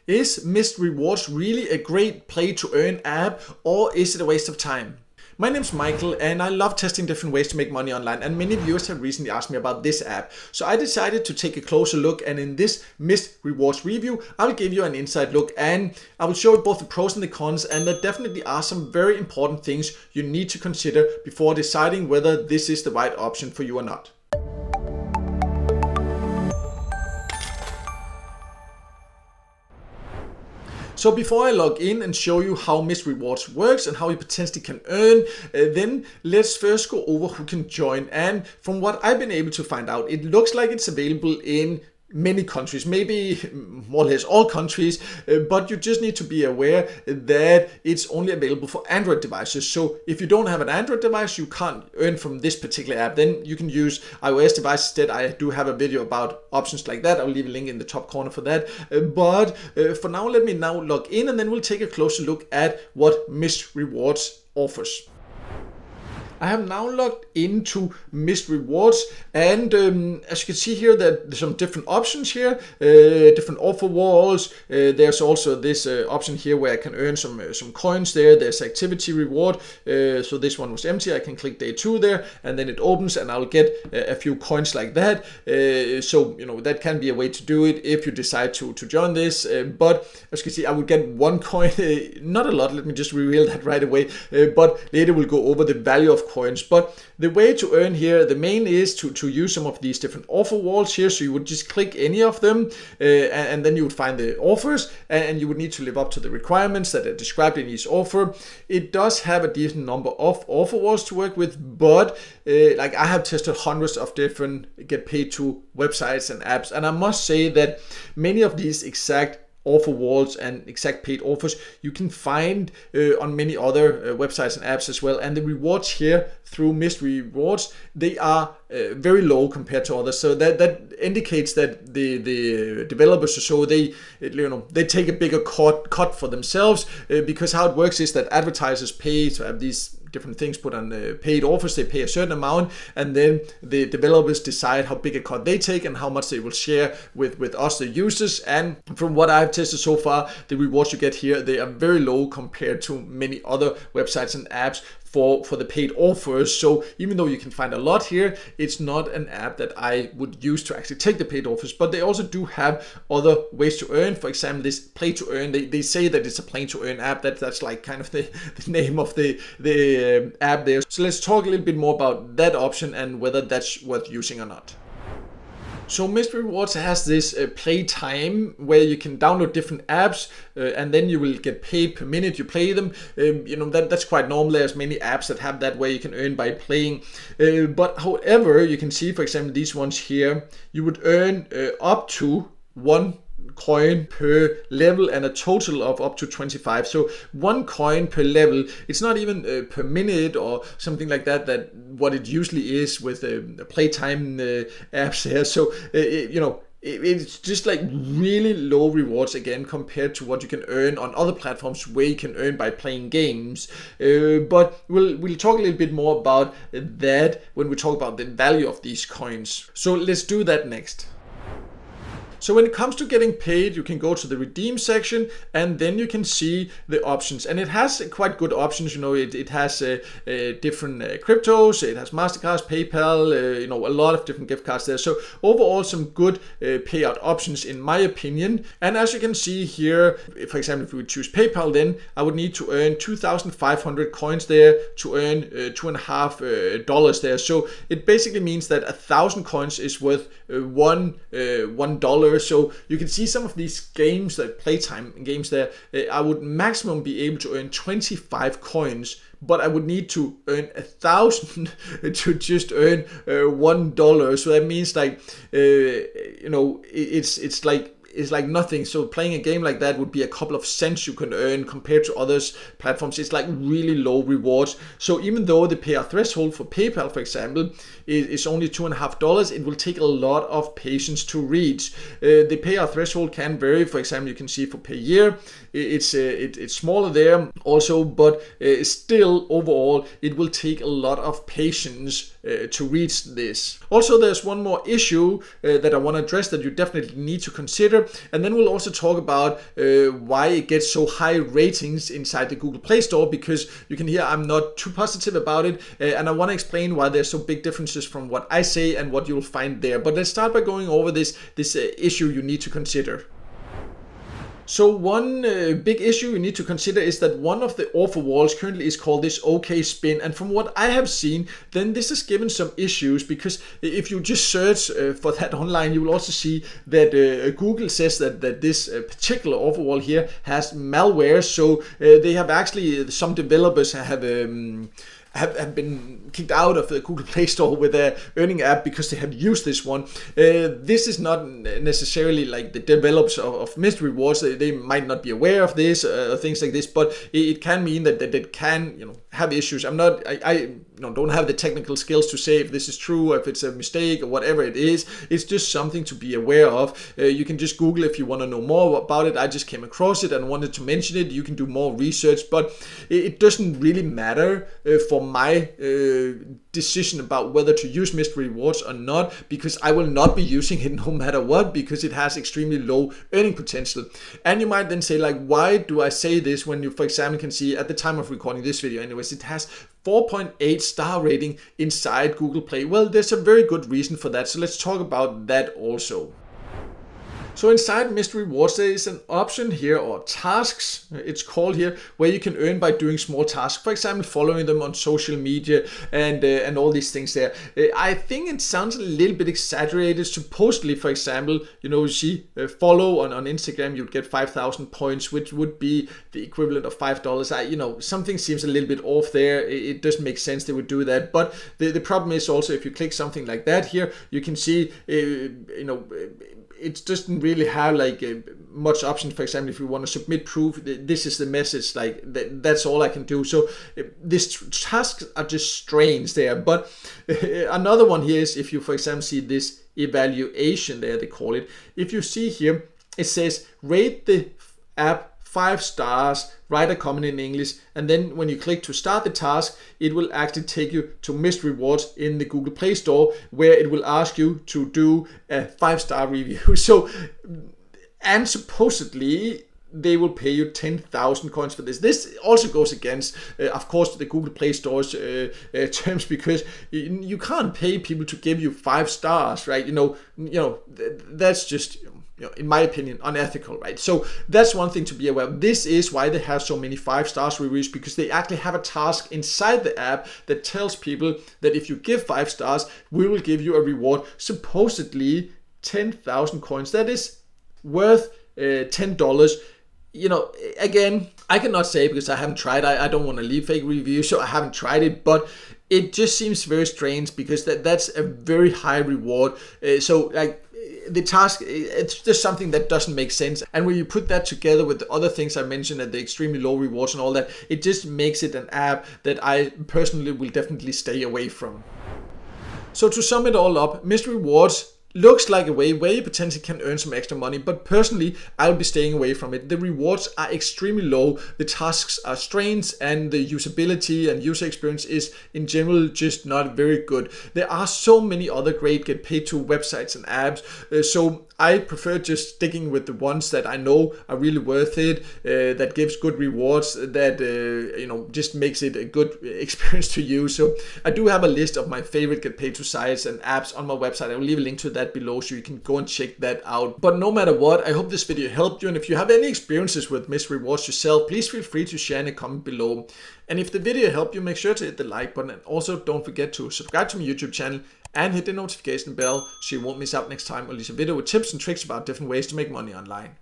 Is Missed Rewards really a great play to earn app, or is it a waste of time? My name's Michael and I love testing different ways to make money online, and many viewers have recently asked me about this app. So I decided to take a closer look, and in this Missed Rewards review I'll give you an inside look and I will show you both the pros and the cons, and there definitely are some very important things you need to consider before deciding whether this is the right option for you or not. So before I log in and show you how Missed Rewards works and how you potentially can earn, then let's first go over who can join. And from what I've been able to find out, it looks like it's available in many countries, maybe more or less all countries, but you just need to be aware that it's only available for Android devices. So if you don't have an Android device, you can't earn from this particular app. Then you can use iOS devices instead. I do have a video about options like that. I'll leave a link in the top corner for that. But for now, let me now log in and then we'll take a closer look at what Missed Rewards offers. I have now logged into Missed Rewards, and as you can see here, there's some different options here, different offer walls. There's also this option here where I can earn some coins there. There's activity reward, so this one was empty. I can click day 2 there, and then it opens, and I'll get a few coins like that. So that can be a way to do it if you decide to join this. But as you can see, I will get 1 coin, not a lot. Let me just reveal that right away. But later we'll go over the value of coins. But the way to earn here, the main is to use some of these different offer walls here. So you would just click any of them and then you would find the offers, and you would need to live up to the requirements that are described in each offer. It does have a decent number of offer walls to work with, but like I have tested hundreds of different get paid to websites and apps, and I must say that many of these exact offer walls and exact paid offers you can find on many other websites and apps as well, and the rewards here through Missed Rewards, they are very low compared to others. So that indicates that the developers or so they take a bigger cut for themselves, because how it works is that advertisers pay to have these different things put on paid offers. They pay a certain amount, and then the developers decide how big a cut they take and how much they will share with us, the users. And from what I've tested so far, the rewards you get here, they are very low compared to many other websites and apps for the paid offers. So even though you can find a lot here, it's not an app that I would use to actually take the paid offers. But they also do have other ways to earn. For example, this play to earn, they say that it's a play to earn app. That's like kind of the name of the app there. So let's talk a little bit more about that option and whether that's worth using or not. So Missed Rewards has this play time where you can download different apps and then you will get paid per minute you play them. That's quite normal. There's many apps that have that where you can earn by playing. But however, you can see, for example, these ones here, you would earn up to 1 coin per level and a total of up to 25. So 1 coin per level. It's not even per minute or something like that what it usually is with playtime apps here. So it's just like really low rewards again compared to what you can earn on other platforms where you can earn by playing games. But we'll talk a little bit more about that when we talk about the value of these coins. So let's do that next. So when it comes to getting paid, you can go to the redeem section and then you can see the options, and it has quite good options. It has different cryptos, it has Mastercards, PayPal, a lot of different gift cards there. So overall, some good payout options in my opinion. And as you can see here, for example, if we would choose PayPal, then I would need to earn 2,500 coins there to earn $2.50 there. So it basically means that 1,000 coins is worth $1. So you can see some of these games, that playtime games there, I would maximum be able to earn 25 coins, but I would need to earn 1,000 to just earn $1. So that means like it's like nothing. So playing a game like that would be a couple of cents you can earn compared to others platforms. It's like really low rewards. So even though the payout threshold for PayPal, for example, is only $2.50, it will take a lot of patience to reach. The payout threshold can vary. For example, you can see for per year, it's smaller there also, but still overall it will take a lot of patience to reach this. Also, there's one more issue that I want to address that you definitely need to consider, and then we'll also talk about why it gets so high ratings inside the Google Play Store, because you can hear I'm not too positive about it, and I want to explain why there's so big differences from what I say and what you'll find there. But let's start by going over this issue you need to consider. So one big issue you need to consider is that one of the offer walls currently is called this OK Spin, and from what I have seen, then this has given some issues, because if you just search for that online, you will also see that Google says that this particular offer wall here has malware. So they have actually, some developers have been kicked out of the Google Play Store with their earning app because they have used this one. This is not necessarily like the developers of mystery rewards. They might not be aware of this or things like this, but it can mean that it can have issues. I don't have the technical skills to say if this is true, or if it's a mistake, or whatever it is. It's just something to be aware of. You can just Google if you want to know more about it. I just came across it and wanted to mention it. You can do more research, but it doesn't really matter for my decision about whether to use mystery rewards or not, because I will not be using it no matter what, because it has extremely low earning potential. And you might then say, like, why do I say this when you, for example, can see at the time of recording this video anyways, it has 4.8 star rating inside Google Play? Well, there's a very good reason for that, so let's talk about that also. So inside mystery rewards, there is an option here, or tasks, it's called here, where you can earn by doing small tasks. For example, following them on social media and all these things there. I think it sounds a little bit exaggerated. Supposedly, for example, you see, follow on Instagram, you'd get 5,000 points, which would be the equivalent of $5. Something seems a little bit off there. It doesn't make sense they would do that. But the problem is also, if you click something like that here, you can see, it doesn't really have like much option. For example, if you want to submit proof, this is the message, like that's all I can do. So these tasks are just strange there. But another one here is, if you, for example, see this evaluation there, they call it. If you see here, it says rate the app 5 stars, write a comment in English, and then when you click to start the task, it will actually take you to mystery rewards in the Google Play Store, where it will ask you to do a 5-star review. So, and supposedly they will pay you 10,000 coins for this. This also goes against, of course, the Google Play Store's terms, because you can't pay people to give you 5 stars, right? That's just, in my opinion, unethical, right? So that's one thing to be aware of. This is why they have so many 5-star reviews, because they actually have a task inside the app that tells people that if you give 5 stars, we will give you a reward, supposedly 10,000 coins. That is worth $10. Again, I cannot say because I haven't tried. I don't want to leave fake reviews, so I haven't tried it, but it just seems very strange, because that's a very high reward. So like, the task, it's just something that doesn't make sense. And when you put that together with the other things I mentioned, and the extremely low rewards and all that, it just makes it an app that I personally will definitely stay away from. So to sum it all up, mystery rewards looks like a way where you potentially can earn some extra money, but personally, I'll be staying away from it. The rewards are extremely low, the tasks are strange, and the usability and user experience is in general just not very good. There are so many other great get paid to websites and apps, so I prefer just sticking with the ones that I know are really worth it, that gives good rewards, that just makes it a good experience to use. So I do have a list of my favorite get paid to sites and apps on my website. I will leave a link to that below, so you can go and check that out. But no matter what, I hope this video helped you, and if you have any experiences with mystery rewards yourself, please feel free to share in a comment below. And if the video helped you, make sure to hit the like button, and also don't forget to subscribe to my YouTube channel and hit the notification bell so you won't miss out next time I release a video with tips and tricks about different ways to make money online.